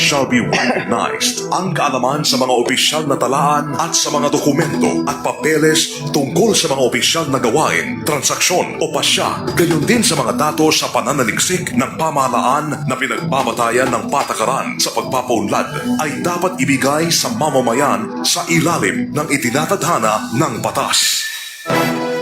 shall be recognized. Ang kaalaman sa mga opisyal na talaan at sa mga dokumento at papeles tungkol sa mga opisyal na gawain, transaksyon o pasya, gayon din sa mga datos sa pananaliksik ng pamahalaan na pinagbabatayan ng patakaran sa pagpapaunlad ay dapat ibigay sa mamamayan sa ilalim ng itinatadhana ng batas.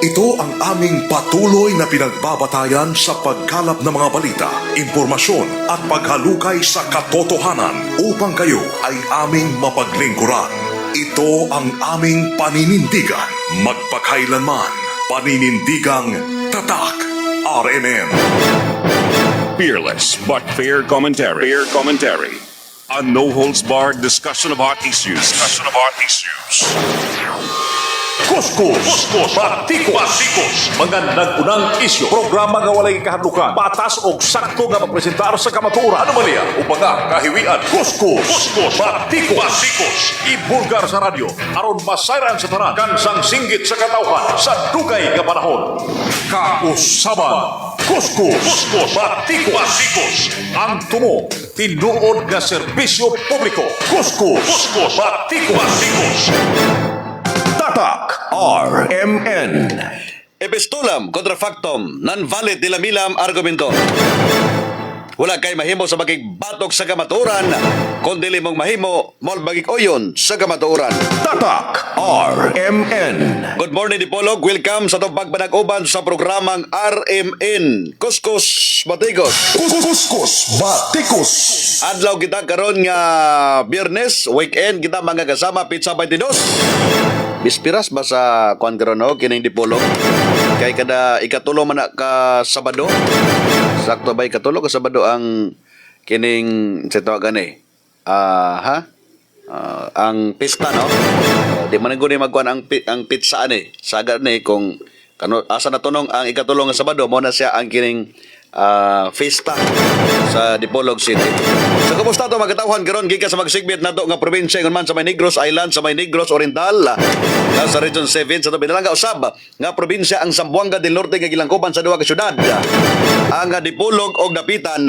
Ito ang aming patuloy na pinagbabatayan sa pagkalap ng mga balita, impormasyon at paghalukay sa katotohanan upang kayo ay aming mapaglingkuran. Ito ang aming paninindigan. Magpakailanman, paninindigang tatak RMN. Fearless but fair commentary. Fair commentary. A no-holds-barred discussion of hot issues. Kuskus, Batikos, mga nagpunang isyu, programa nga walay kahadlukan, patas o sakto nga mapresentar sa kamaturan, anomalya o mga kahiwian. Kuskus, Batikos, ibulgar sa radyo, aron masayran sa tanan, kansang singgit sa katawhan, sa dugay nga panahon. Kausaban, Kuskus, Batikos, ang tumo, tinuod nga serbisyo publiko. Kuskus, Batikos. Tatak RMN. Epistulam contra factum, non valid dilamilam argumento. Wala kay mahimo sa magigbatok sa kamaturan, kundi limong mahimo mol magig-oyon sa kamaturan. Tatak RMN. Good morning, Dipolog. Welcome sa itong pagpanag-uban sa programang RMN. Kuskus Batikos. Kuskus Batikos. Adlaw kita karon nga Biyernes, weekend kita mga kasama Pizza 22. Bispiras ba sa kuan karon no kining Dipolog? Kay kada ikatulo man na ka Sabado. Sakto ba ikatulo ka Sabado ang kining sa tawagan ang pista no. Di man guni magkuan ang pizza ani. Sagad ni kung kano asa natunong ang ikatulo nga Sabado mo na siya ang kining fiesta sa Dipolog City. So kumusta to magkatawhan karon gikan sa magsigbit nato nga probinsya ngon man sa May Negros Island, sa May Negros Oriental, sa Region 7 sa binalanga usab nga probinsya ang Zamboanga del Norte nga gilangkuban sa duha ka syudad. Ang Dipolog og Dapitan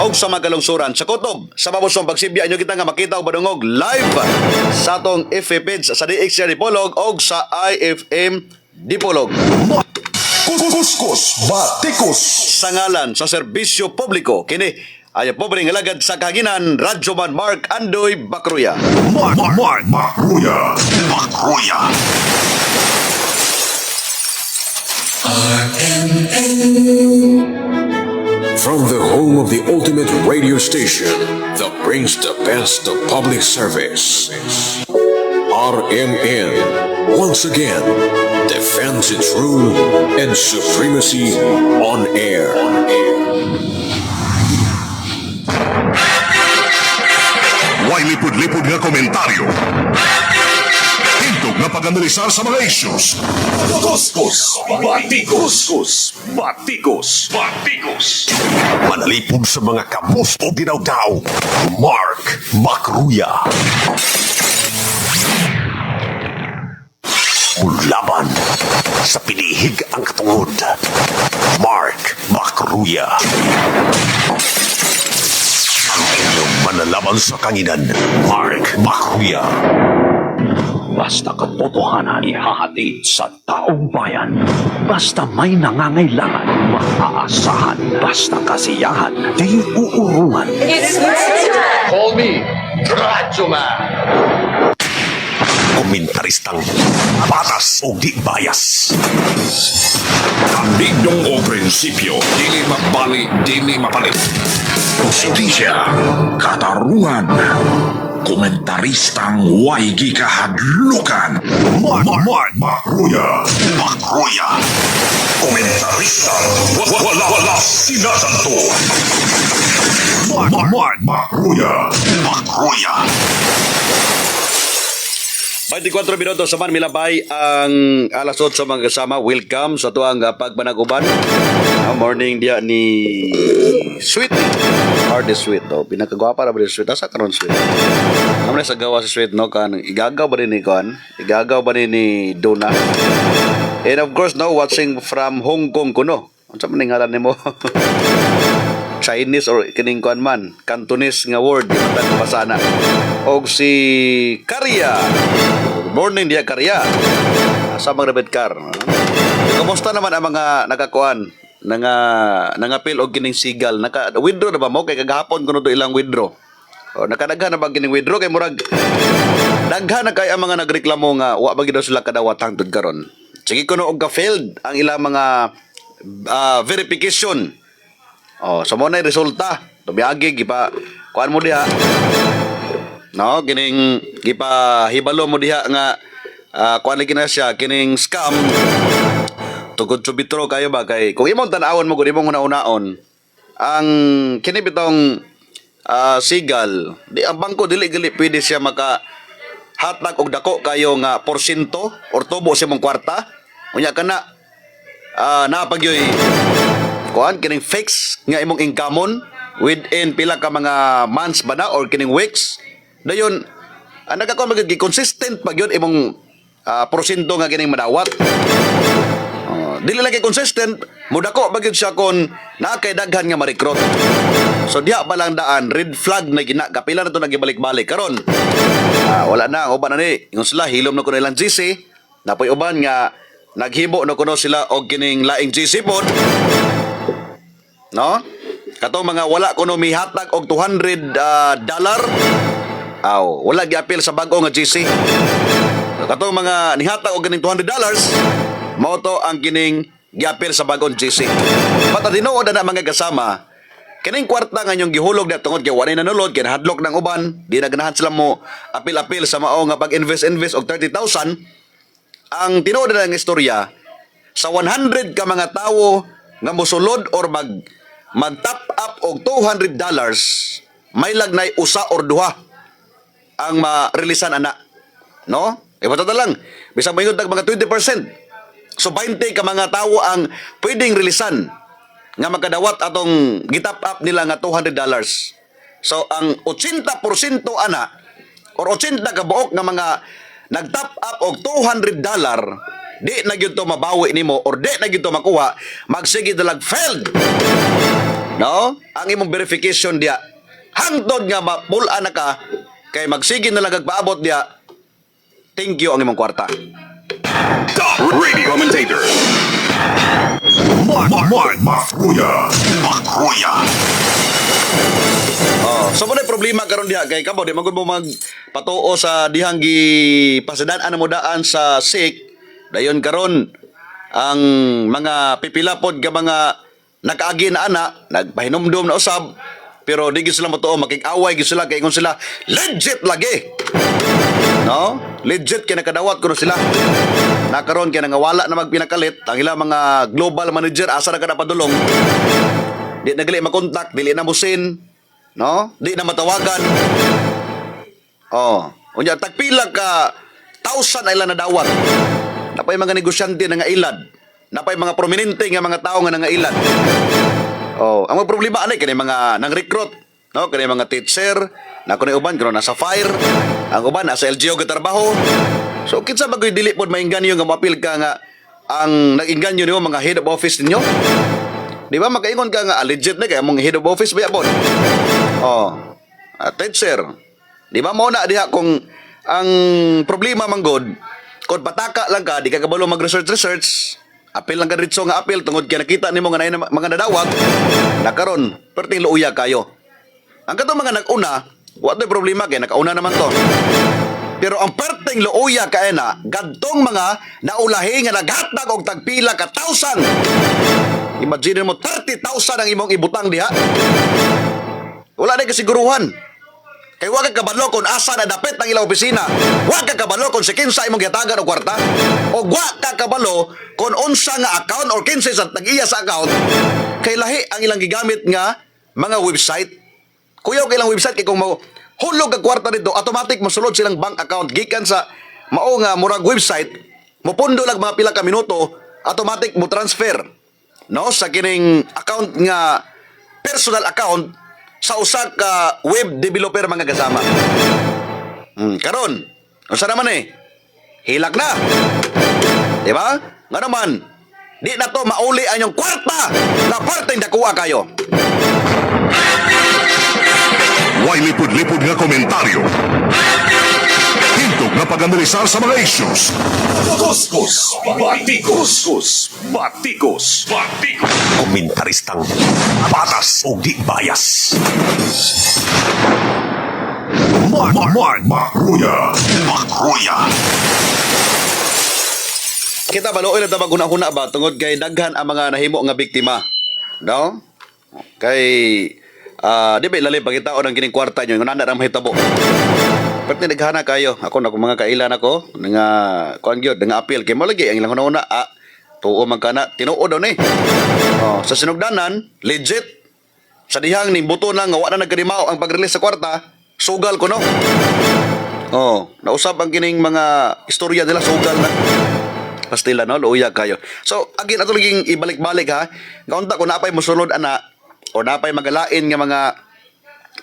og sa magalungsuran sa Kutob sa mabusong pagsibya inyo kita nga makita og badungog live sa atong FB page sa DXR Dipolog og sa IFM Dipolog. Kuskus Batikos. Sa ngalan sa serbisyo publiko kini ay pobre nga lagad sa kaginan Radyoman Mark Andoy Bakruya. Mark Bakruya. From the home of the ultimate radio station that brings the best of public service, RMN once again defends its rule and supremacy on air. Way lipod-lipod nga komentaryo. Hintog nga pag-analisar sa mga issues. Kuskus Batikos. Manalipod sa mga kabus o dinaw-daw. Mark Bakruya. Laban sa pinihig ang katungod. Mark Bakruya. Ang inyong manalaban sa kanginan. Mark Bakruya. Basta katotohanan ihahatid sa taong bayan. Basta may nangangailangan, maaasahan. Basta kasiyahan, di uurungan. Call me Radyoman. Komentaristang patas o di bias. Kandigdong o prinsipyo, dili mapali, dili mapalit. Justisya, katarungan, komentaristang way gikahadlukan. Mark Bakruya. Komentaristang wala sinasanto. Mark Bakruya. 24 minutos saman milabay ang alas 8 mga kasama. Welcome sa tuang pagpanaguban. Morning dia ni Sweet. Hard Sweet no. Pinakagwapa ra ba ni Sweet? Asa karon Sweet? Amna sa gawa si Sweet no kan igagaw ba ni kan? Igagaw ba ni Dona? And of course no watching from Hong Kong kuno. Unsa man ngalan nimo? Chinese or kining kuan man, Cantonese nga word di man tan basana. Og si Karya. Good morning dia Karya. Asa mga Rebet Car. Kumusta naman ang mga nakakuan nangapil og kining sigal? Naka withdraw na ba mo kay kagahapon kuno to ilang withdraw? O nakadaghan na ba kining withdraw kay murag daghan na kay ang mga nagreklamo nga wa ba gid daw sila kadawat hangtod karon. Sige kuno og ka-failed ang ilang mga verification. Oh, sa mo na resulta. Tumiagi gipa kuan mo diha. No, kining gipa hibalo mo diha nga kuan lagi na siya kining scam. Tugod subitro kayo ba kay kung imong tan-awon mo gud imong una-unaon ang kini bitong sigal di ang bangko dili pwede siya maka hatag og dako kayo nga porsyento or tubo sa imong kwarta. Unya kana napagyoy kuan kining fix nga imong income within pila ka mga months ba na or kining weeks dayon nagakaon magig consistent pag yun imong porsyento nga kining madawat. Dili lagi consistent mudako bagid siya kon naa kay daghan nga ma-recruit. So diha pa lang daan red flag na gina kapila na to nagibalik-balik karon. Wala na uban na ni ingon sila hilom na kuno ilang GC napoy uban nga naghibo na kuno sila og kining laing GC pod. No? Katong mga wala kuno mihatag og $200 wala giapil sa bag-o nga GC. Katong mga nihatag og kining $200 mao to ang kining giapil sa bag-ong GC. Pata tinuod na mga kasama kining kwarta nga inyong gihulog na tungod kay walay nanulod kay hadlok ng uban di na ganahan sila mo apil-apil sa mao nga pag-invest og 30,000. Ang tinuod na ng istorya sa 100 ka mga tawo nga mosulod or mag-top up og $200 may lagnay usa or duha ang ma-releasean ana. No? Ibata lang bisag mayud mga 20%. So 20 ka mga tawo ang pwedeng releasean nga magkadawat atong gitap up nila nga $200. So ang 80% ana or 80 ka buok nga mga nagtap up og $200 di na gyud to mabawi nimo or di na gyud to makuha magsige dalag failed. No? Ang imong verification dia hangtod nga mapul-an na ka kay magsige na lang agpaabot dia. Thank you ang imong kwarta. Top radio commentator. Makruya. So mo na problema karon diha kay kamo di magud mo magpatuo sa dihang gi pasidaan mo daan sa sick dayon karon ang mga pipilapod nga mga nakaagi na ana nagpahinumdum na usab pero di gyud sila matuo makig-away gyud sila kay ingon sila legit lagi. No? Legit kay nakadawat kuno sila. Nakaron kay nangawala na magpinakalit ang ilang mga global manager asa na kada padulong. Di na gali makontak, dili na musin, no? Di na matawagan. Unya tagpila ka 1,000 ay lang nadawat. Napay mga negosyante na nga ilad. Napay mga prominente nga mga tao nga nga ilad. Ang mga problema anay kani mga nang recruit, no? Kani mga teacher, na kuno uban karon nasa fire, ang uban nasa LGU gatrabaho. So kinsa bagoy dili pod mainganyo nga moapil ka nga ang nag-inganyo nimo mga head of office ninyo? Di ba makaingon ka nga legit na kay mong head of office ba pod? Teacher. Di ba mo na diha kung ang problema manggod kung pataka lang ka di ka kabalo mag-research, apil lang ka ritso nga apil tungod kay nakita nimo nga nay mga nadawat nakaron perting luuya kayo. Ang katong mga nag-una, what the problema kay nakauna naman to. Pero ang perting luuya kay na gadtong mga naulahi nga naghatag og tagpila ka 1,000. Imagine mo 30,000 ang imong ibutang diha. Wala na kasiguruhan. Kay wa ka kabalo kung asa na dapit ang ilang opisina. Wa ka kabalo kung si kinsa imong gihatagan og kwarta. O wa ka kabalo kung unsa nga account or kinsa sa tag-iya sa account. Kay lahi ang ilang gigamit nga mga website. Kuyaw kay ilang website kay kung hulog ang kwarta dito, automatic mosulod silang bank account gikan sa mao nga murag website, mopundo lang mga pila ka minuto, automatic mo transfer no sa kining account nga personal account sa usa ka web developer mga kasama. Karon, unsa naman hilak na. Di ba? Nga naman, di na to mauli ang inyong kwarta na parteng dakuha kayo. Way lipod-lipod nga komentaryo. Hintog nga pag-analisar sa mga issues. Kuskus, batikos, batikos, batikos. Komentaristang patas o di bias. Makruya. Kita baluoy na tabag una ba tungod kay daghan ang mga nahimo nga biktima. No? Kay di ba ilalim pagkitaon ang kining kwarta nyo, yung nanda na mahitabo. Pati naghana kayo, ako na mga kailan ako, nga, kuan gyud nga appeal, kay mo lagi, ang ilang una, tuo man kana, tinuod daw ni. Oh, sa sinugdanan, legit, sa dihang ni buto na nga, wala na nagkarimaw ang pag-release sa kwarta, sugal ko no. Oh, nausap ang kining mga istorya nila, sugal na. Pastila no, luya kayo. So, again, ato laging ibalik-balik ha, nga unta kung napay musulod ana, o napay magalain nga mga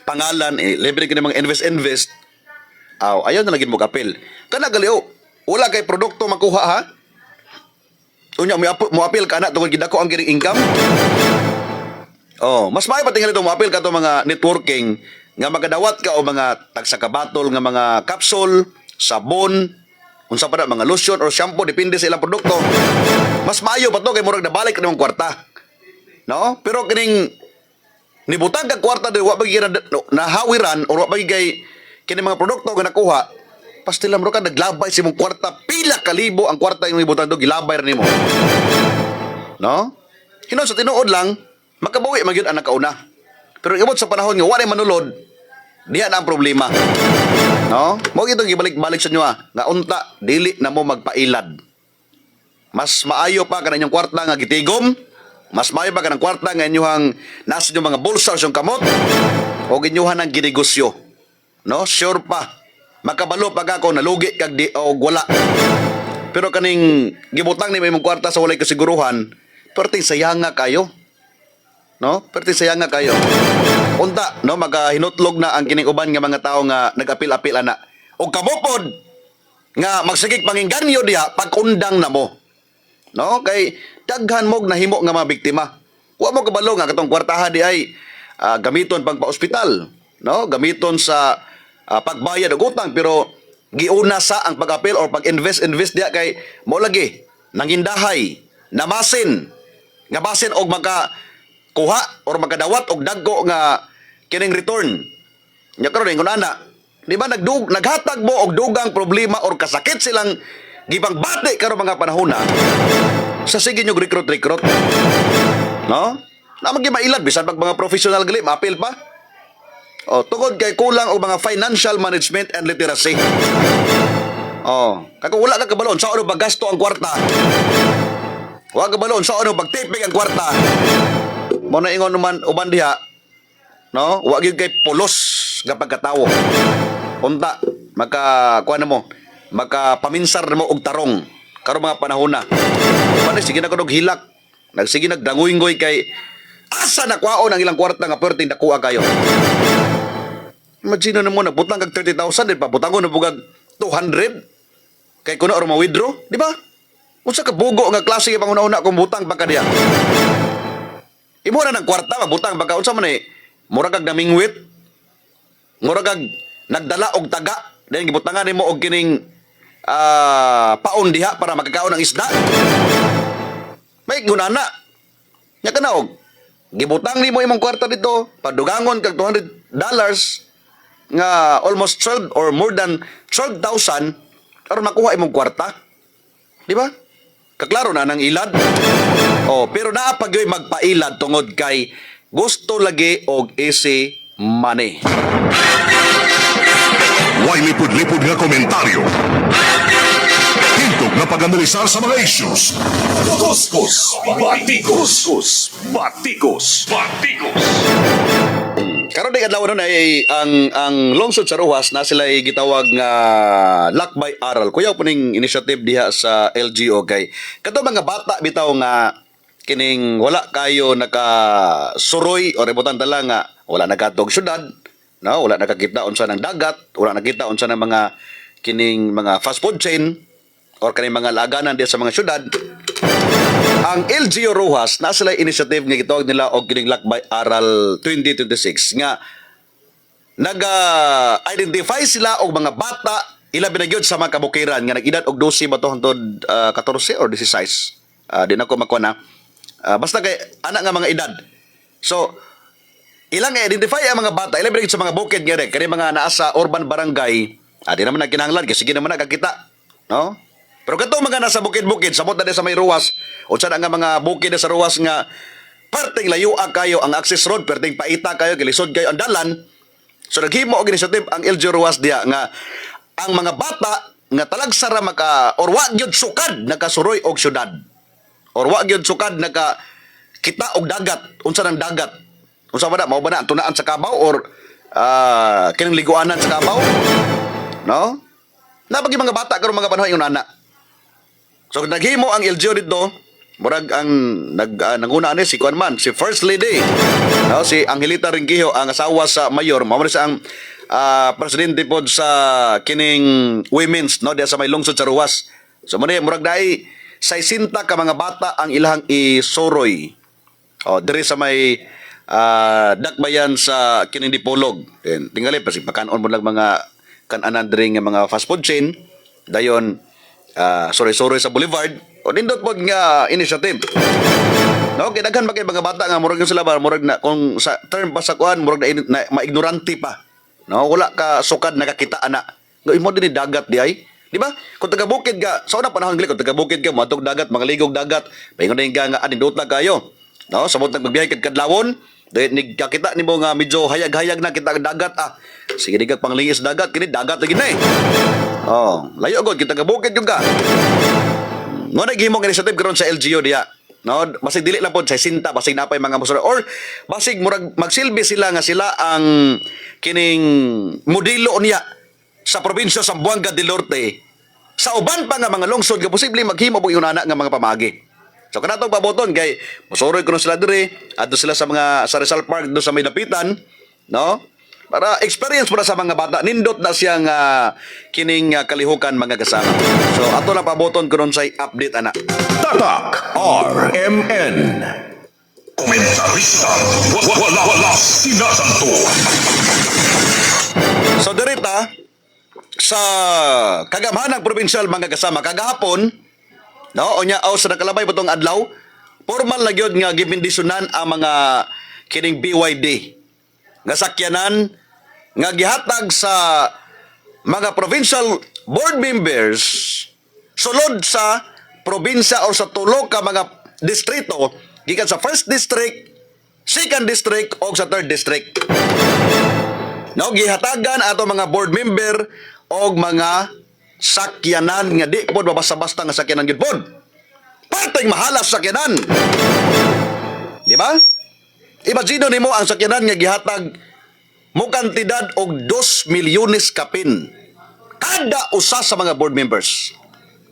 pangalan, libre ka mga invest, ayaw na lagin mo kapil. Kana galiw, wala kay produkto makuha ha? Unya, mo apil ka na, tungkol gidako ang kiring income. Oh, mas maayo pa tingnan ito, mo apil ka ito mga networking, nga magadawat ka o mga tagsakabatol, nga mga capsule, sabon, unsa pa na, mga lotion or shampoo, depende sa ilang produkto. Mas maayo pa to, kay murag nabalik ka ng kwarta. No? Pero kining nibutang kag kwarta de wa bagi nahawiran or wa bagi kay kini mga produkto nga nakuha pastila mo ka naglabay si mong kwarta pila kalibo ang kwarta yung nibutang do gilabay ra nimo. No? Hinon sa tinuod lang makabawi man gyud ang nakauna. Pero ibot sa panahon nga wala manulod diha na ang problema. No? Mo gitong gibalik-balik sa inyo nga unta dili na mo magpailad. Mas maayo pa kanang kwarta nga gitigom. Mas maayo pa ka ng kwarta nga inyuhang nasa inyong mga bulsa o kamot o inyuhan ng ginegosyo. No? Sure pa. Makabalo pag ako nalugi kag di o wala. Pero kaning gibutang ni may mong kwarta sa walay kasiguruhan, perting sayanga kayo. No? Perting sayanga kayo. Unta, no, magahinutlog na ang kining uban nga mga tao nga nag-apil-apil ana. O kamupod nga magsigig pangingganyo diha pag-undang na mo. No? Kay daghan mog nahimo nga mga biktima. Wa mo kabalo nga katong kwartaha di ay gamiton pag pa-ospital, no? Gamiton sa pagbayad og utang pero giuna sa ang pag-apil or pag-invest diya kay mo lagi nangindahay, namasin, nga basin og maka kuha or makadawat og dagko nga kining return. Nya karon ingon ana, di ba naghatag mo og dugang problema or kasakit silang gibang bati karon mga panahon na sa sige nyo recruit. No? Naman mailad bisan pag mga professional gali maapil pa. Oh, tungod kay kulang og mga financial management and literacy. Oh, kay kung wala ka kabalon sa ano paggasto ang kwarta. Wa kabalon sa ano pagtipig ang kwarta. Mo na ingon naman uban diha. No? Wa gyud kay pulos nga pagkatawo. Unta kuan mo, makapaminsar mo og tarong karon mga panahon na. Paano sige na kanog hilak. Nagsige nagdangoy-ngoy kay asa nakwaon ang ilang kwarta nga perting nakuha kayo. Imagine na mo nagbutang kag 30,000 din pa butangon na bugag 200 kay kuno or ma-withdraw, di ba? Unsa ka bugo nga klase nga panguna-una kung butang pa ka diya. Imo na ng kwarta mabutang baka unsa man mura kag namingwit. Mura kag nagdala og taga then gibutangan nimo og kining paon diha para makakaon ng isda. May gunana. Nya kanaog. Gibutang nimo imong kwarta dito, padugangon kag $200 nga almost 12 or more than 12,000 aron makuha imong kwarta. Di ba? Kaklaro na nang ilad. Oh, pero naa pag yoy magpailad tungod kay gusto lagi og easy money. Way lipod-lipod nga komentaryo. Hintog nga pag-analisar sa mga issues. Kuskus, batikos, batikos, batikos. Karon day adlaw nun ay ang lungsod sa Rojas na sila ay gitawag nga lakbay aral. Kuyaw po ning initiative diha sa LGO kay kadto mga bata bitaw nga kining wala kayo nakasuroy o rebutan tala nga wala nakatog syudad, no, wala nakakita unsa ng dagat, wala nakita unsa ng mga kining mga fast food chain or kining mga laganan diha sa mga syudad. Ang LGO Rojas na sila initiative nga gitawag nila og kining lakbay aral 2026 nga nag-identify sila og mga bata ilabi na gyud sa mga kabukiran nga nag-edad og 12 ba to hangtod 14 or 16. Di na ko makuha na. Basta kay anak nga mga edad. So ilang identify ang mga bata ilabi na gyud sa mga bukid nga rin kani mga naa sa urban barangay. Di naman nagkinahanglan kasi sige naman nagkakita, no? Pero kato mga nasa bukid-bukid, sabot na din sa may ruwas, o sa nga mga bukid na sa ruwas nga perting layuag kayo ang access road, perting paita kayo, gilisod kayo ang dalan. So naghimo og initiative ang LG Ruwas diya nga ang mga bata nga talagsara maka or wa gyud sukad nakasuroy og syudad. Or wa gyud sukad naka kita og dagat, unsa nang dagat. Unsa ba na mao ba na ang tunaan sa Kabaw or kining liguanan sa Kabaw? No? Napagi mga bata karon mga panahon yung anak. So naghimo ang LGU dito, murag ang nanguna ani si Kuan man, si First Lady. No, si Angelita Ringgiho ang asawa sa mayor, mao man siya ang presidente pod sa kining women's no diya sa may lungsod sa Ruwas. So murag dai 60 ka mga bata ang ilahang isoroy. Diri sa may dakbayan sa kining Dipolog. Tingali pa si pakanon mo lang mga kananan diri nga mga fast food chain. Dayon sorry sa Boulevard o nindot pod nga initiative. No, kidaghan ba kay mga bata nga murag sila ba murag na kung sa term pa sa kuan murag na maignorante pa. No, wala ka sukad nakakita ana. Nga imo dinhi dagat di ay. Di ba? Kung taga bukid ka, sa una panahon gali kung taga bukid ka, matog dagat, mga ligog dagat, paingon na nga anindota kayo. No, sabot nagbiyahe kad kadlawon, dahil nagkakita nimo nga medyo hayag-hayag na kita dagat Sige digag panglingis dagat, kini dagat lagi na eh. Layo god kita taga bukid jud ka. Mo naghimo nga initiative karon sa LGU diya. No, basig dili lang pod sa sinta, basig napay mga musura or basig murag magsilbi sila nga sila ang kining modelo niya sa probinsya sa Zamboanga del Norte. Sa uban pa nga mga lungsod nga posible maghimo og inana nga mga pamagi. So kanatong paboton kay musuroy kuno sila dire, adto sila sa mga sa Rizal Park do sa may dapitan, no? Para experience mo na sa mga bata, nindot na siyang kining kalihukan mga kasama. So ato na paboton kuno sa update ana. Tatak RMN. Komentarista, wala sinasanto. So dirita sa kagamhanang probinsyal mga kasama kagahapon, no, onya aw sa nakalabay butong adlaw, formal na gyud nga gibindisyonan ang mga kining BYD nga sakyanan nga gihatag sa mga provincial board members sulod sa probinsya o sa tulo ka mga distrito gikan sa 1st district, 2nd district o sa 3rd district. No, gihatagan ato mga board member og mga sakyanan nga di pod babasta-basta nga sakyanan gyud pod. Parteng mahalas sakyanan. Di ba? Imagino nimo ang sakyanan nga gihatag mo kantidad og 2 milyones kapin kada usa sa mga board members.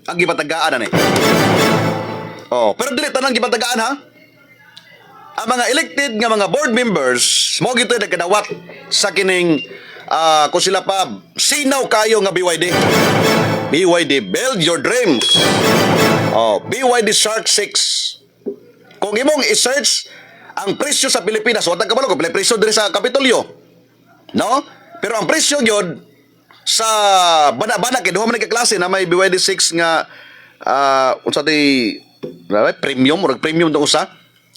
Ang gipatagaan ani. Pero dili tanang gipatagaan ha. Ang mga elected nga mga board members mo gito nagkadawat sa kining kung sila pa sinaw kayo nga BYD. BYD Build Your Dreams. BYD Shark 6. Kung imong i-search ang presyo sa Pilipinas, wala ka ba kung presyo diri sa Kapitolyo. No? Pero ang presyo gyud sa bana-bana kay duha man klase na may BYD 6 nga unsa di premium or premium tong usa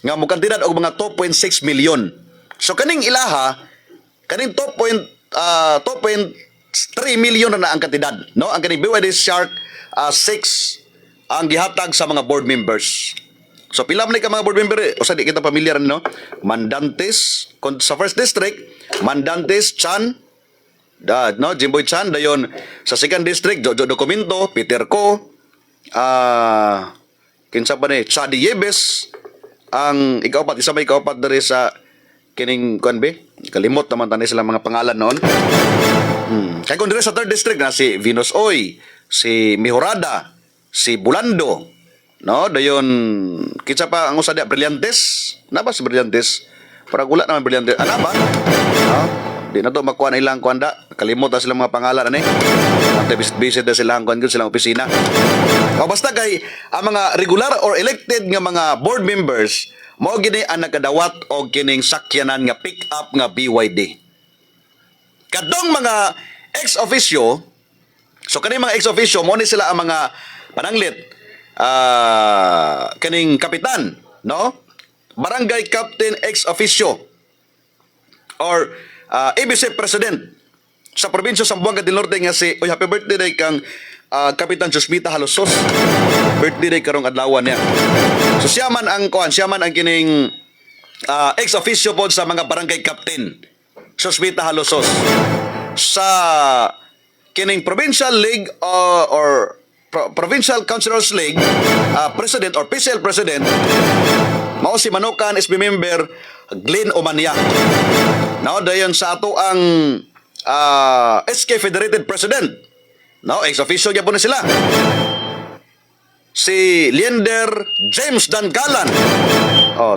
nga mo kantidad og mga 2.6 million. So kaning ilaha kaning 2.3 million na ang kantidad, no? Ang kaning BYD Shark 6 ang gihatag sa mga board members. So pila man ka mga board member, o sa di kita pamilyar no? Mandantes sa 1st district, Mandantes Chan, no, Jimboy Chan dayon sa 2nd district, Jojo Documento, Peter Ko, kinsa ba ni Chadi Yebes, ang isa may ikaapat diri sa kining kuanbe, kalimot naman tani sila mga pangalan noon. Kay kung diri sa 3rd district na si Venus Oy, si Mihorada, si Bulando, no, dayon kinsa pa ang usa dia Brillantes, na ba si Brillantes? Para gula naman Brillantes. Ana ba? No? Di na to makuha na ilang kuanda. Kalimot na sila mga pangalan ani. Ante visit na sila ang kuan silang opisina. Basta kay ang mga regular or elected nga mga board members mao gini ang nakadawat og kining sakyanan nga pick up nga BYD. Kadtong mga ex officio, so kaning mga ex officio mo ni sila ang mga pananglit kaning kapitan, no? Barangay captain ex officio or ABC president sa probinsya sa Zamboanga del Norte nga si happy birthday day kang Kapitan Susmita Halosos. Birthday day karong adlaw niya. So siya man ang kining ex officio pod sa mga barangay captain Susmita Halosos sa kining Provincial League or Provincial Councilors League President or PCL President mao si Manukan SB member Glenn Omania. No, dayon sa ato ang SK Federated President. No, ex officio gyapon na sila. Si Leander James Dangalan.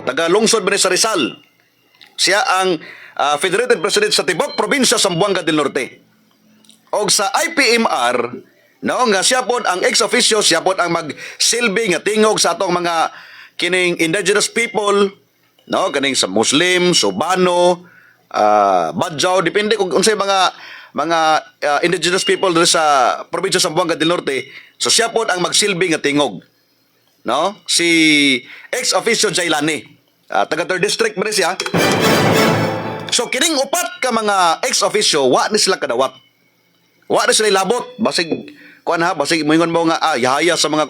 Taga lungsod ba ni sa Rizal. Siya ang Federated President sa Tibok Probinsya Zamboanga del Norte. Og sa IPMR, no, nga siya pod ang ex officio, siya pod ang magsilbi nga tingog sa atong mga kining indigenous people, no, kaning sa Muslim, Subano, Badjaw, depende kung unsay mga indigenous people dito sa probinsya sa Zamboanga del Norte. So siya pod ang magsilbi nga tingog. No? Si ex officio Jailani, taga 3rd district man siya. So kining upat ka mga ex officio wa ni sila kadawat. Wa ni sila labot basig basig moingon mo nga yahaya sa mga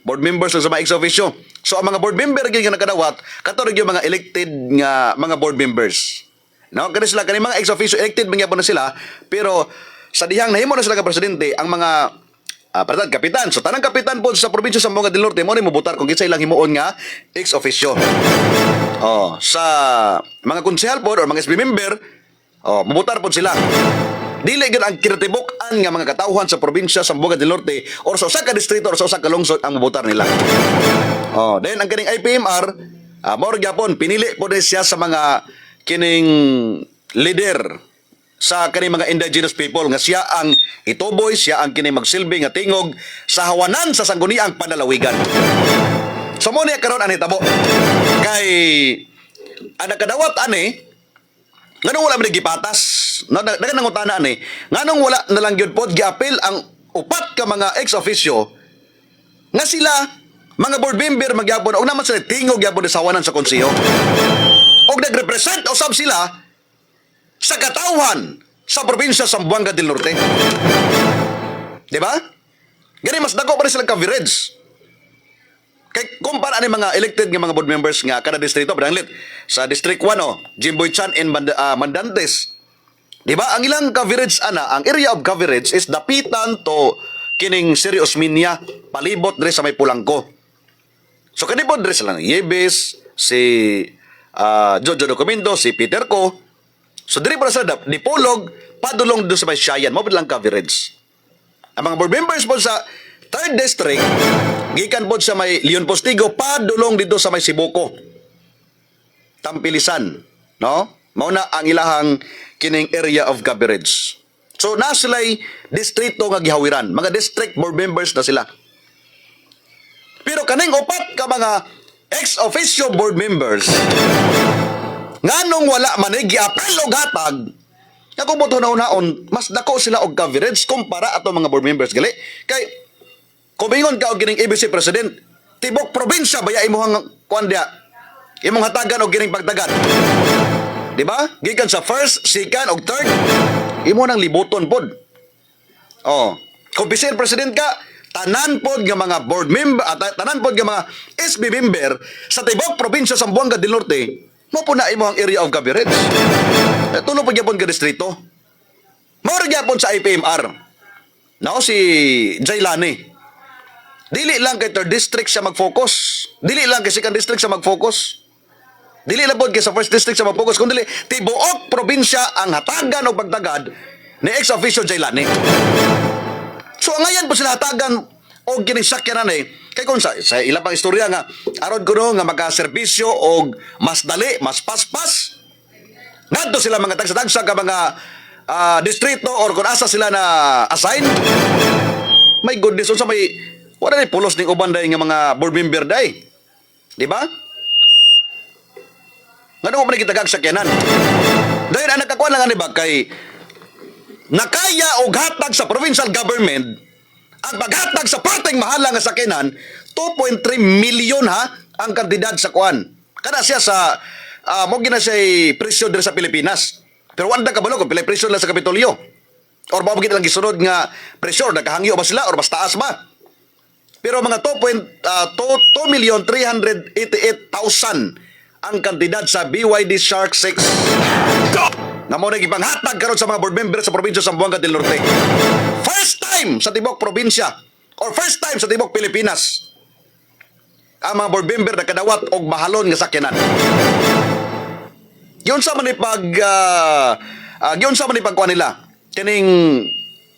board members sa mga ex officio. So ang mga board member gyud nga nakadawat kato yung mga elected nga mga board members. No, kani mga ex officio elected mangyapon na sila, pero sa dihang nahimo na sila ka presidente ang mga kapitan. So tanang kapitan po sa probinsya sa Zamboanga del Norte mo ni mobutar kung kinsa ilang himuon nga ex officio. Sa mga konsehal po or mga SB member, mobutar po sila. Dili gyud ang kinatibuk-an nga mga katawhan sa probinsya sa Zamboanga del Norte or sa usa ka distrito or sa usa ka lungsod ang mobutar nila. Then ang kining IPMR, mao gyapon pinili po siya sa mga kining leader sa kaning mga indigenous people nga siya ang ituboy, siya ang kining magsilbi nga tingog sa hawanan sa sangguniang panalawigan. So mo niya karon ani tabo kay ang nakadawat ani nganong wala man gipatas, dagan nangutana ani nganong wala na lang gyud pod giapil ang upat ka mga ex officio nga sila mga board member magyapon og naman sila tingog gyapon sa hawanan sa konseho og nagrepresent usab sila sa katawhan sa probinsya sa Zamboanga del Norte. Di ba? Gani mas dako pa rin silang coverage. Kay kumpara ni mga elected nga mga board members nga kada distrito padanglit sa District 1 Jimboy Chan and Mandantes. Di ba? Ang ilang coverage ang area of coverage is dapitan to kining Siri Osminia palibot diri sa may Pulangko. So kanipod diri sila Yebes, si Jojo Documento, si Peter Co. So diri para sa dipolog padulong do sa may Shayan mo lang coverage. Ang mga board members po sa 3rd district gikan po sa may Leon Postigo padulong dito sa may Sibuko. Tampilisan, no? Mao na ang ilahang kining area of coverage. So na sila'y distrito nga gihawiran, mga district board members na sila. Pero kaning upat ka mga ex officio board members nganong wala man giapil og hatag nga kung boto naon mas dako sila og coverage kumpara ato mga board members gali kay kumingon ka og gining ABC president tibok probinsya baya imong kuan dia imong hatagan og gining pagdagan, di ba? Gikan sa 1st, 2nd og 3rd imo nang libuton pod. Kung vice president ka tanan pod nga mga board member at tanan pod nga mga SB member sa tibok probinsya sa Zamboanga del Norte mo po na imo ang area of coverage. Tulo pa gyapon ka distrito. Mao gyapon sa IPMR. Now si Jailani. Dili lang kay 3rd district siya mag-focus. Dili lang kay 2nd district siya mag-focus. Dili lang pod kay sa 1st district siya mag-focus kundi tibuok probinsya ang hatagan o pagtagad ni ex officio Jailani. So ngayon po sila hatagan o ginisakyanan kay kung sa ilang pang istorya nga aron kuno nga makaserbisyo og mas dali, mas paspas. Ngadto sila mga tagsa-tagsa ka mga distrito or kung asa sila na assign. My goodness, sa may wala ni pulos ning uban day nga mga board member day. Di ba? Ngano mo man kita gagsakyanan. Dahil ang nakakuha lang ani ba kay nakaya og hatag sa provincial government at maghatag sa parteng mahala nga sakinan 2.3 milyon ha ang kantidad sa kuan. Kana siya sa mo gina siya presyo diri sa Pilipinas. Pero wala kabalo kung pila presyo lang sa Kapitolyo. Or ba lang gisunod nga presyo nakahangyo ba sila or mas taas ba? Pero mga 2,388,000 ang kantidad sa BYD Shark 6 na mo nagipanghatag karon sa mga board members sa probinsya sa Zamboanga del Norte. First time sa tibok probinsya or first time sa tibok Pilipinas ang mga board member nakadawat og mahalon nga sakyanan. Giyon sa man ipag kuha nila kining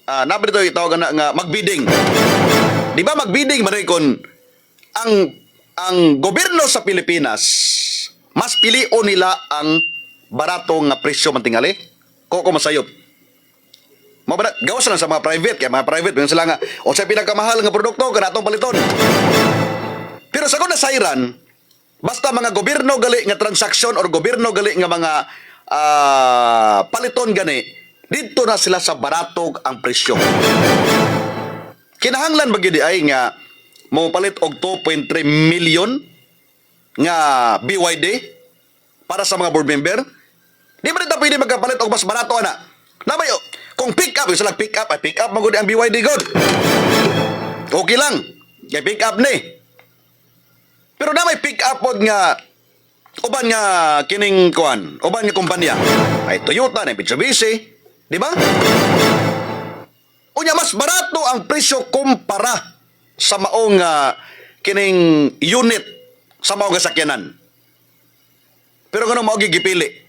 nabi dito itawag nga magbidding. Di ba magbidding man kon ang gobyerno sa Pilipinas mas pilion nila ang baratong nga presyo man tingali koko masayop. Mao ba gawas lang sa mga private kay mga private man sila nga o sa pinakamahal nga produkto kanatong paliton. Pero sa kuna sayran basta mga gobyerno gali nga transaksyon or gobyerno gali nga mga paliton gani dito na sila sa baratog ang presyo. Kinahanglan ba gyud ay nga mo palit og 2.3 milyon nga BYD para sa mga board member? Di ba nito pwede magkapalit og mas barato ana? Namay kung pick up, isa lang pick up magud ang BYD god. Okay lang. Kay pick up ni. Pero namay pick up pod nga uban nga kining kuan, uban nga kumpanya. Ay Toyota na Mitsubishi, di ba? Unya mas barato ang presyo kumpara sa maong kining unit sa maong sakyanan. Pero kung mao gigipili.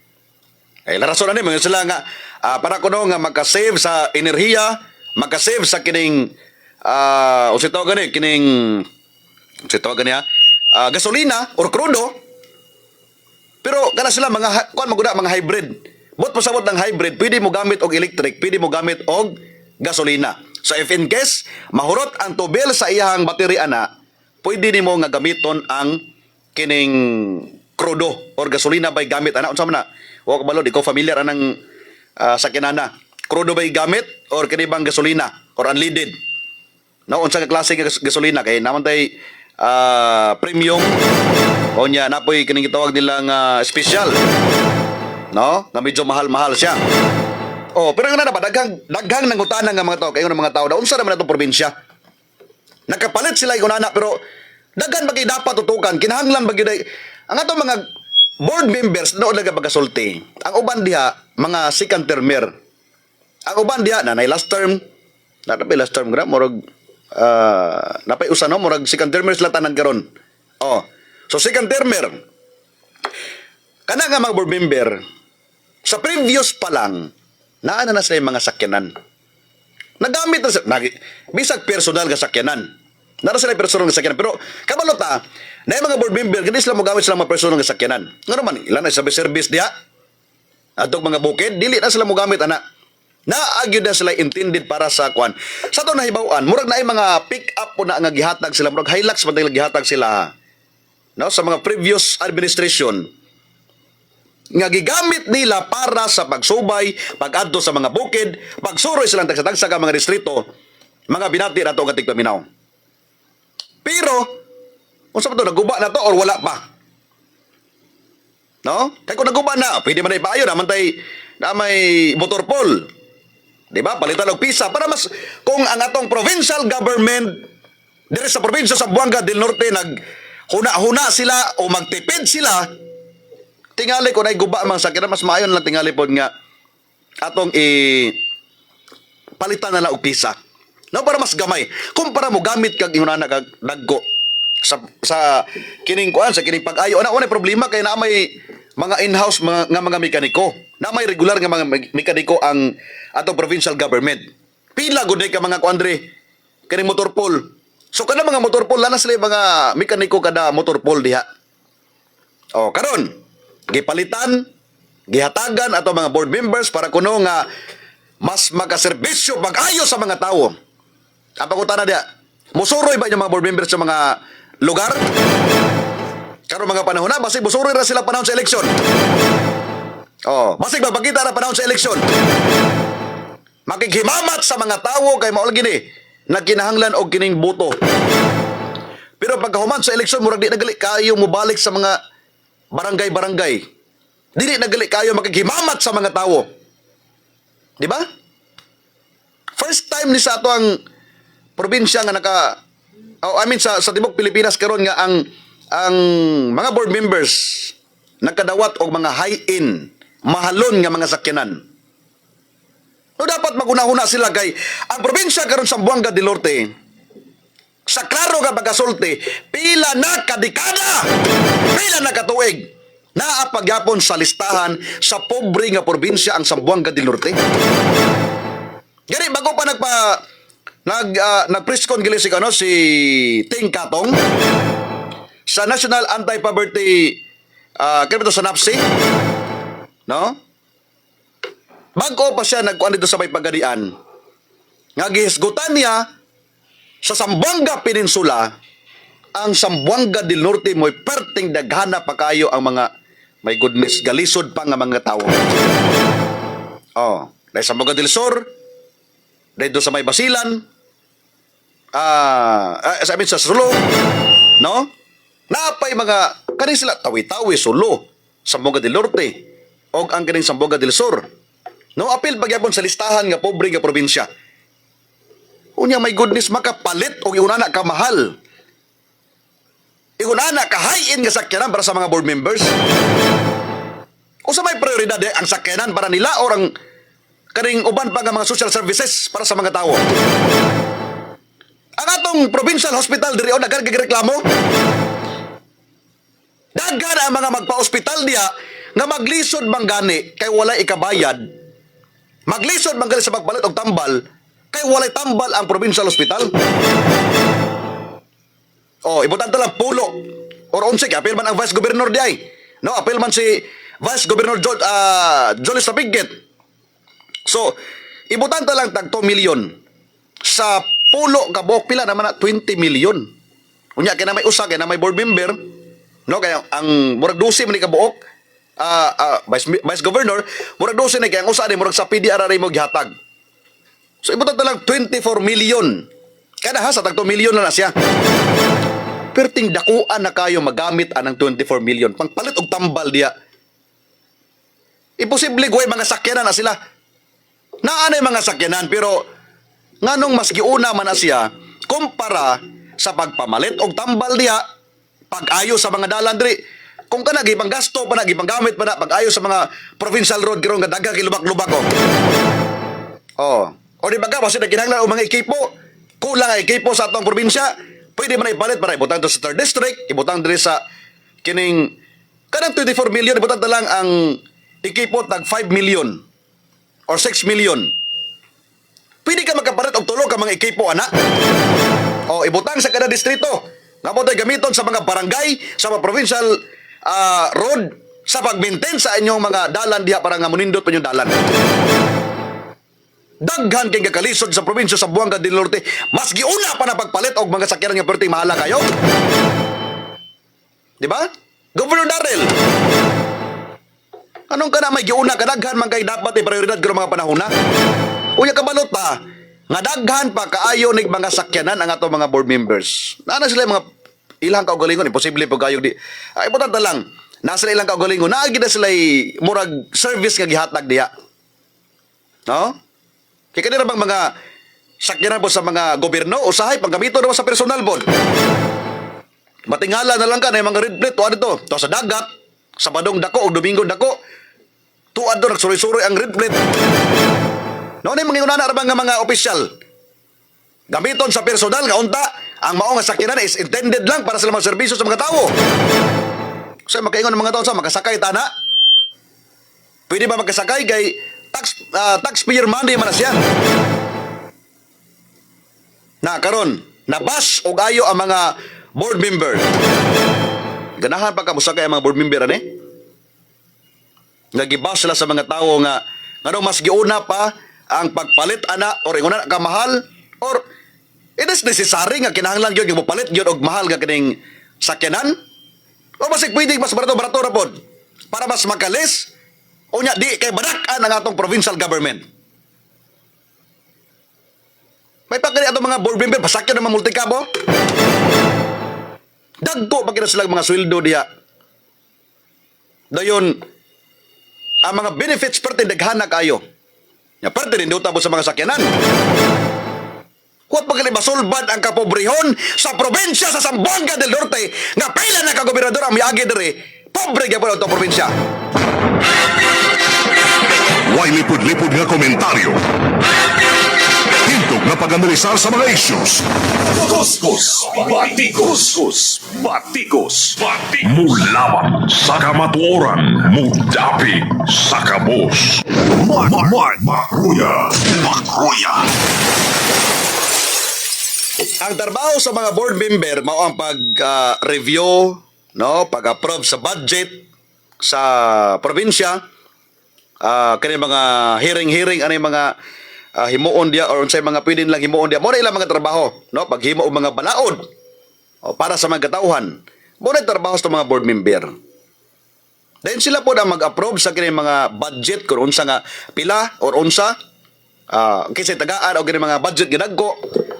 Ay rason ani mga sila nga para kuno nga makasave sa enerhiya, makasave sa kining usito gani kining usito gani gasolina or crudo. Pero kana sila mga kuan maguda mga hybrid. Bot pasabot ng hybrid, pwede mo gamit og electric, pwede mo gamit og gasolina. So if in case mahurot ang tubil sa iyang baterya ana, pwede nimo nga gamiton ang kining crudo or gasolina by gamit ana unsa man na? Wa kabalo di ko familiar anang sakyanana. Crudo by gamit or kini bang gasolina or unleaded. No unsa ka klase nga gasolina kay naman tay premium o nya napoy kining gitawag nila nga special. No? Na medyo mahal-mahal siya. Oh, pero nga na ba daghang nangutana nga mga tao kayo ng mga tao da unsa naman atong probinsya. Nakapalit sila igunana pero daghan bagay dapat tutukan kinahanglan bagay ang atong mga board members noon laga pagasulti. Ang uban diha mga second termer. Ang uban diha na last term. Napay last term gra murag napay usa no murag second termer sila tanan karon. Oh. So second termer. Kana nga mga board member sa previous pa lang naana na sila yung mga sakyanan. Nagamit na sila bisag personal nga sakyanan. Nara sila personal nga sakyanan pero kabalo ta na yung mga board member kini sila mo gamit sila mga personal nga sakyanan. Ngano man ilan na sa service diha adtong mga bukid dili na sila mo gamit ana. Naagyo na sila intended para sa kwan. Sa to nahibaw-an murag na ay mga pick up po na nga gihatag sila murag Hilux man gihatag sila. No sa mga previous administration nga gigamit nila para sa pagsubay, pag-adto sa mga bukid, pagsuroy silang tagsa-tagsa ka mga distrito, mga binati na ito ang tigpaminaw. Pero, unsa ba ito, naguba na to or wala pa? No? Kaya kung naguba na, pwede man na ipaayo, naman tayo na may motor pool. Diba? Palitan og pisa. Para mas, kung ang atong provincial government, dire sa probinsya sa Zamboanga del Norte, naghuna-huna sila o magtipid sila, tingali ko na guba ang mga sakyanan, mas maayon lang tingali po nga atong palitan na lang og pisa. No, para mas gamay. Kumpara mo gamit kag ingunana kag dagko sa kining kuan, sa kining pag-ayo. Una problema kay na may mga in-house mga mekaniko. Na may regular nga mga mekaniko ang atong provincial government. Pila gud ka mga kuandre kining motor pool. So kada mga motor pool lana sila mga mekaniko kada motor pool diha. Oh, karon gipalitan, gihatagan ato mga board members para kuno nga mas makaserbisyo pag-ayo sa mga tao. Ang pangutana dia, musuroy ba yung mga board members sa mga lugar? Karon mga panahon na, basig musuroy ra sila panahon sa eleksyon. Oh, basig magpakita ra panahon sa eleksyon. Makighimamat sa mga tawo kay mao gini nagkinahanglan og kining boto. Pero pagkahuman sa eleksyon murag di nagali kayo mobalik sa mga barangay-barangay. Dili nagali kayo makighimamat sa mga tawo. Di ba? First time ni sa ato ang probinsya nga sa tibok Pilipinas karon nga ang mga board members nagkadawat og mga high-end, mahalon nga mga sakyanan. No dapat magunahuna sila kay ang probinsya karon sa Buanga del Norte sa klaro nga pagkasulti, pila na kadekada, pila na katuig, naapagyapon sa listahan sa pobre nga probinsya ang Sambuanga del Norte. Gani bago pa nag-press con gili si Ting Katong sa National Anti-Poverty kaya sa NAPSI, no? Bago pa siya nagkuan dito sa may pagadian, nga gihisgutan niya sa Sambuanga Peninsula, ang Sambuanga del Norte mo'y perting daghana pa kayo ang mga, my goodness, galisod pa nga mga tao. Oh, dahil Sambuanga del Sur, dahil doon sa may Basilan, sa Sulo, no? Napay mga, kanin sila, tawi-tawi, Sulo, Sambuanga del Norte, o ang kaning Sambuanga del Sur. No, apil pagyapon sa listahan nga pobre nga probinsya. Unya, my goodness, makapalit o iunana ka mahal. Iunana ka high-end nga sakyanan para sa mga board members. O sa may prioridad ang sakyanan para nila o ang kaning uban pa nga mga social services para sa mga tao. Ang atong provincial hospital diri o nagreklamo. Daghan ang mga magpa-hospital diya nga maglisod man gani kay walay ikabayad. Maglisod man gani sa pagpalit og tambal kay walay tambal ang provincial hospital. Oh, ibutan to lang pulo or 11 apil man ang vice governor di ay. No, apil man si vice governor Jolis Lapigget. So, ibutan to lang tag 2 million. Sa pulo ka buok pila naman na 20 million. Unya kay na may usa kay na may board member, no, kaya ang murag 12 man ni ka buok vice governor, murag 12 ni kay ang usa ni murag sa PDR ray mo gihatag. So, ibutan lang 24 million. Kada ha, sa tag 2 million na siya. Perting dakuan na kayo magamit anang 24 million. Pangpalit og tambal diya. Imposible guway mga sakyanan na sila. Naanay mga sakyanan, pero nganong mas giuna man na siya kumpara sa pagpamalit og tambal diya, pag-ayo sa mga dalan diri. Kung ka nagibang gasto pa nagibang gamit pa na pag-ayo sa mga provincial road karon nga daghang kilubak-lubak ko. O di ba ka, kasi nagkinahanglan o mga ekipo, kulang ang ekipo sa atong probinsya, pwede man ipalit para ibutang to sa 3rd district, ibutang diri sa kining, kanang 24 million, ibutang na lang ang ekipo tag 5 million or 6 million. Pwede ka magkapalit og tulo ka mga ekipo, ana? O ibutang sa kada distrito, nga mo tayo gamiton sa mga barangay, sa mga provincial road, sa pag-maintain sa inyong mga dalan diha para nga munindot pa inyong dalan. Daghan kay gakalisod sa probinsya sa Buanga del Norte, mas giuna pa na pagpalit og mga sakyanan nga perting mahala kayo. Di ba? Governor Darrell, anong ka na may giuna kadaghan man kay dapat prioridad garo mga panahon na? Unya kabalot pa nga daghan pa kaayo nig mga sakyanan ang ato mga board members. Naana sila mga ilang kaugalingon, imposible po kayong di. Importante lang, nasa ilang kaugalingon, naagi na sila murag service nga gihatag diya. No? Kaya kanina bang mga sakyanan po sa mga gobyerno, usahay, panggamito naman sa personal po. Matingala na lang ka na yung mga red plate, tuwa dito, tuwa sa dagat, Sabadong dako o Domingo dako, tuad doon, nagsuri-suri ang red plate. Noon ay mga mga opisyal. Gamiton sa personal nga unta, ang maong sakyanan is intended lang para sa mga serbisyo sa mga tao. So makaingon ng mga tao sa makasakay tana. Pwede ba makasakay kay taxpayer money man na siya. Na karon, nabas og ayo ang mga board member. Ganahan pa ka musakay ang mga board member ani. Nagibas sila sa mga tao nga nganong mas giuna pa ang pagpalit ana or inguna ka mahal or it is necessary nga kinahanglan gyud nga mopalit gyud og mahal nga kining sakyanan. O basig pwede mas barato-barato ra pod para mas makalis. Unya di kay barakan ang atong provincial government. May pagkari ato mga board member, pasakyan ng mga multikabo. Dagko pa kina silang mga sweldo diha. Dayon, ang mga benefits perti daghana kayo. Ya perti rin utabo sa mga sakyanan. Huwag pagkali masulbad ang kapobrehon sa probinsya sa Zamboanga del Norte nga pila na kagobernador ang miagi diri. Pobre gyapon ang probinsya. Way lipod-lipod nga komentaryo. Hintog na pag-analisar sa mga issues. Kuskus, batikos, mulawan sa kamatuoran, mudapig sa kabos. Makruya. Ang trabaho sa mga board member mao ang pag-review, no, pag-approve sa budget sa probinsya, kani mga hearing ani mga himuon dia or unsay mga pwedeng lang himuon dia. Mo na ilang mga trabaho, no, paghimo og mga balaod para sa mga katauhan. Mo na trabaho sa mga board member. Then sila po na mag-approve sa kini mga budget kung unsa nga pila or unsa kasi tagaan o gani mga budget ginagko.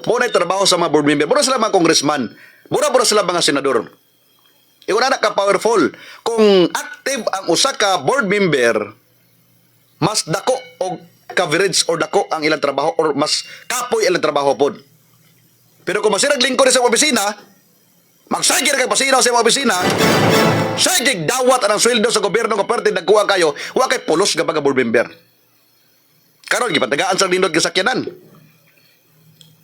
Mo na trabaho sa mga board member. Mo na sila mga congressman. Mo na sila mga senador. Iwan na ka powerful. Kung active ang usa ka board member, mas dako o coverage or dako ang ilang trabaho or mas kapoy ilang trabaho pod. Pero kung masirag lingkod sa opisina, magsagir kag pasinaw sa opisina, sagig dawat ang sweldo sa gobyerno nga parte nagkuha kayo, wa kay pulos nga mga board member. Karon gipatagaan sa lindot nga sakyanan.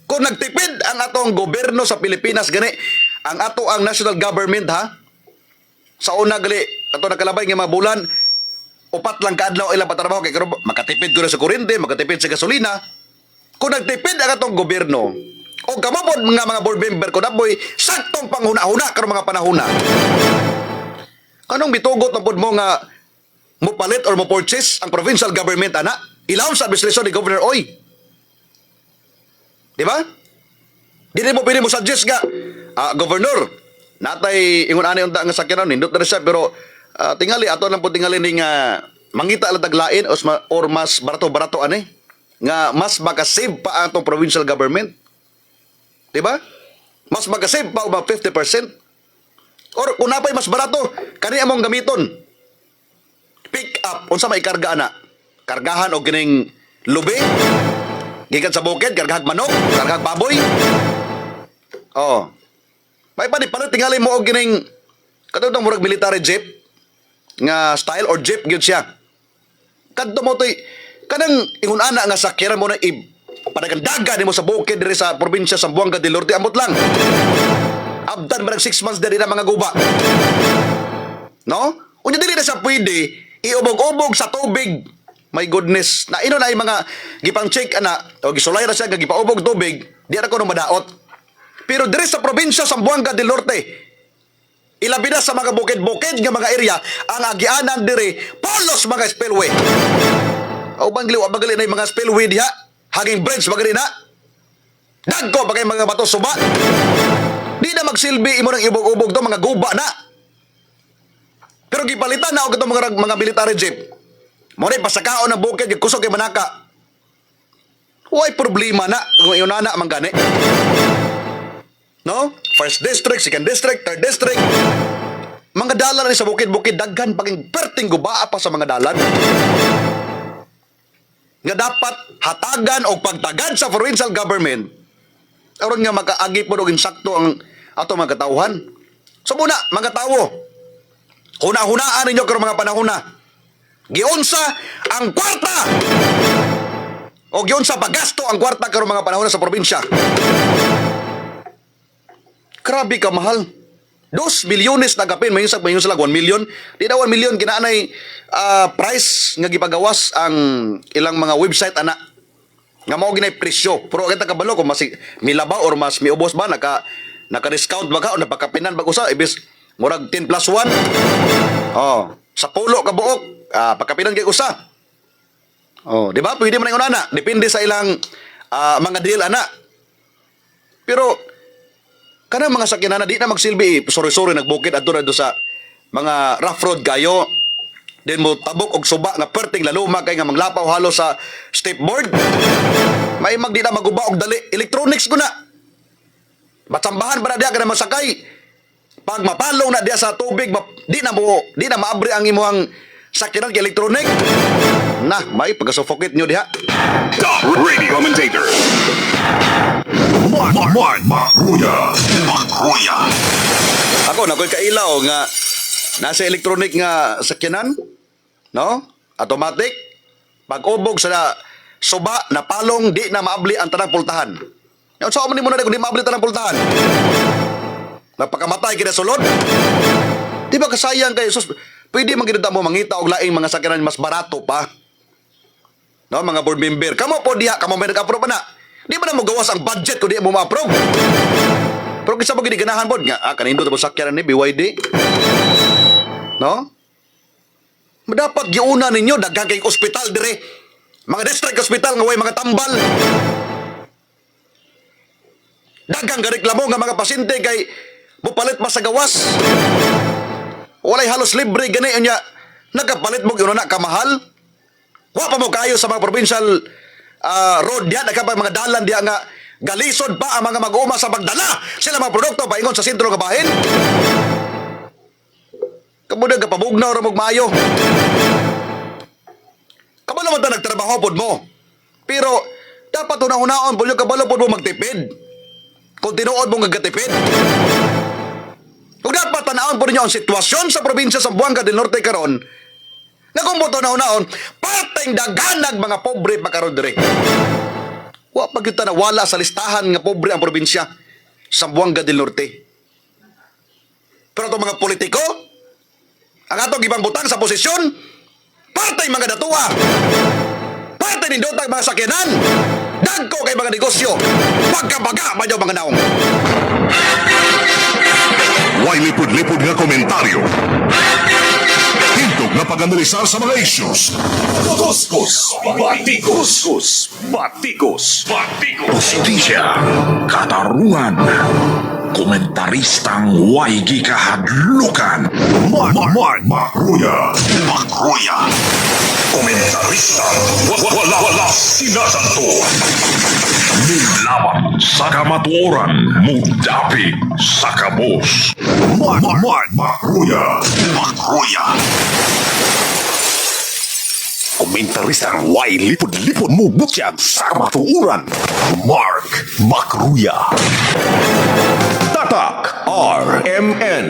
Kung nagtipid ang atong gobyerno sa Pilipinas gani, ang ato ang national government ha, sa una gali ato nakalabay nga mga bulan, upat lang kaadlaw ilang patrabaho kay karon makatipid ko na sa kuryente, makatipid sa gasolina. Kung nagtipid ang atong gobyerno o kamapod mga board member ko naboy saktong panghuna-huna karon mga panahuna. Kanong bitugot na pod mo nga mopalit or mo purchase ang provincial government ana? Ilawom sa administrasyon ni Governor Oy. Di ba? Dili mo pwede mo suggest nga, Governor, natay ingon ani unta nga sakyanan nindot na siya pero tingali ato lang po tingali ning mangita lang taglain or mas barato-barato ani nga mas makasave pa ang atong provincial government. Di ba? Mas makasave pa ba 50%? Or kung napay mas barato, kani among gamiton. Pick up unsa may karga ana? Kargahan og kining lubi. Gikan sa bukid, kargahag manok, kargahag baboy. Oh. May palit tingali mo og kining katong murag military jeep nga style or jeep gyud siya. Kadto mo toy kanang ingon ana nga sakyanan mo na padagandaga nimo sa bukid diri sa probinsya sa Zamboanga del Norte amot lang. Abdan barang 6 months diri na mga guba. No? Unya dili na sa pwede iubog-ubog sa tubig. My goodness, na ino na yung mga gipang check ana o gisulay ra siya nga gipaubog tubig, di na ko nung madaot. Pero diri sa probinsya sa Zamboanga del Norte, ilabi na sa mga bukid-bukid nga mga area, ang agianan diri polos mga spillway. O bangli wa bagali na yung mga spillway diha, hanging bridge bagali na. Dagko bagay mga bato suba. Di na magsilbi imo nang ibog-ubog to mga guba na. Pero gipalitan na og itong mga military jeep. Mo na pasakaon ng bukid yung kusog kay manaka. Huwag problema na kung iyon na man gani. No? First district, second district, third district. Mga dalan ni sa bukid-bukid daghan paging perting gubaa pa sa mga dalan. Nga dapat hatagan o pagtagad sa provincial government aron nga makaagi po og insakto ang ato mga katawhan. So muna, mga tawo, huna-hunaan ninyo karong mga panahon na. Giunsa ang kwarta o giunsa paggasto ang kwarta karong mga panahon sa probinsya. Grabe ka mahal. 2 milyones na kapin, may sila 1 million. Di na 1 million kinaanay price nga gipagawas ang ilang mga website ana. Nga mao ginay presyo. Pero kita kabalo kung mas milabaw or mas miubos ba naka-discount ba ka o napakapinan ba usa ibis murag 10+1. Oh, sa pulo ka buok. Pagkapinan kay usa. Oh, di ba? Pwede man ingon ana, depende sa ilang mga deal ana. Pero kana mga sakyanan di na magsilbi, sorry nagbukid adto na do sa mga rough road kayo. Then mo tabok og suba nga perting laluma kay nga manglapaw halo sa stepboard. May magdi na maguba og dali. Electronics ko na. Matsambahan ba na diya ka na masakay? Pag mapalong na diya sa tubig, di na maabri ang imuhang sakyanan kay electronic. Na, may pagka-suffocate nyo diha. Top radio commentator. Makruya. Ako, nakoy kailaw nga nasa electronic nga sakyanan, no? Automatic. Pag-ubog sa suba, napalong, di na maabli ang tanang pultahan. Yung saan mo ni mo na kung di maabli tanang pultahan? Napakamatay kita sulod. Di ba kasayang kayo? Sus, pwede magkita mo mangita og laing mga sakyanan mas barato pa. No, mga board member. Kamo po diha, kamo may nag-approve pa na. Di ba na mo gawas ang budget kung di mo ma-approve? Pero kisa mo giniganahan bod nga, kanindo tapos sakyanan ni BYD. No? Dapat giuna ninyo daghang kay ospital dire. Mga district hospital nga way mga tambal. Daghang gareklamo nga mga pasyente kay mupalit mas sa gawas. Walay halos libre gani unya nagapalit mo gyud na kamahal. Wa pa mo kayo sa mga provincial road diha nagkapag mga dalan diha nga galisod pa ang mga mag-uuma sa pagdala sila mga produkto paingon sa sentro nga bahin. Kamuda ka pabugnaw ra mog maayo. Kabalo man ta nagtrabaho pod mo. Pero dapat una-unaon pud yung kabalo pod mo magtipid. Kung tinuod mo gagatipid. Kung dapat tanaon po ninyo ang sitwasyon sa probinsya sa Buanga del Norte karon, nga kung boto na unaon, parteng daganag mga pobre pagkaroon dire. Wa pa kita na wala sa listahan nga pobre ang probinsya sa Buanga del Norte. Pero itong mga politiko, ang atong ibang butang sa posisyon, parteng mga datuwa, parteng nindotang mga sakyanan, dagko kay mga negosyo, pagkabaga man yung mga naong. Way lipod-lipod nga komentaryo. Hintog nga pag-analisar sa mga issues. Kuskus, batikos. Justisya, katarungan, komentaristang way gikahadlukan. Makruya. Komentarista, wala sinasanto. Mulaban sa kamatuoran, mudapig sa kabos. Makruya. Komentaristang way lipod-lipod mo butyag sa kamatuoran. Mark Makruya. Tatak RMN.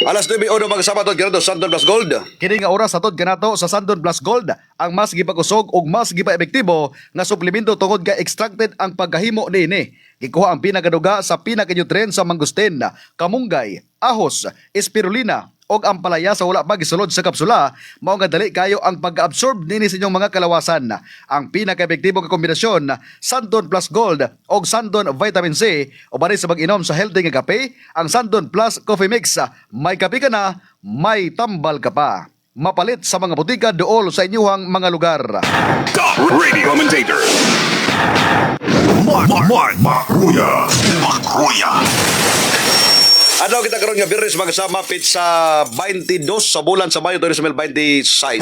Alas 9 o mga Sabato ganito Sandon Plus Gold. Kini nga oras atod kanato sa Sandon Plus Gold ang mas gipag-usog ug mas gipa-epektibo nga suplemento tungod kay extracted ang paghahimo niini. Gikuha ang pinakaduga sa pinaka-nutrient sa mangustin, kamunggay, ahos, spirulina og ang palaya sa wala pa gisulod sa kapsula mao nga dali kayo ang pag-absorb nini sa inyong mga kalawasan. Ang pinaka-epektibo nga kombinasyon Sandon Plus Gold og Sandon Vitamin C o bari sa pag-inom sa healthy nga kape, ang Sandon Plus Coffee Mix. May kape ka na, may tambal ka pa. Mapalit sa mga butika dool sa inyong mga lugar. Top radio commentator. Makruya. Ano kita karon nga Biyernes magkasama pizza 22 sa bulan sa Mayo 2026.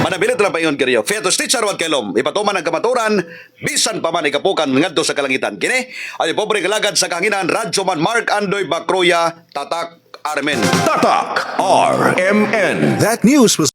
Manabilit lang pa yun kariyo. Fetos teacher wag kelom. Ipatuman ang kamaturan bisan pa man ikapukan ngadto sa kalangitan. Kini ay pobre kalagad sa kanginan Radyo Man Mark Andoy Bakruya Tatak Armen. Tatak RMN. That news was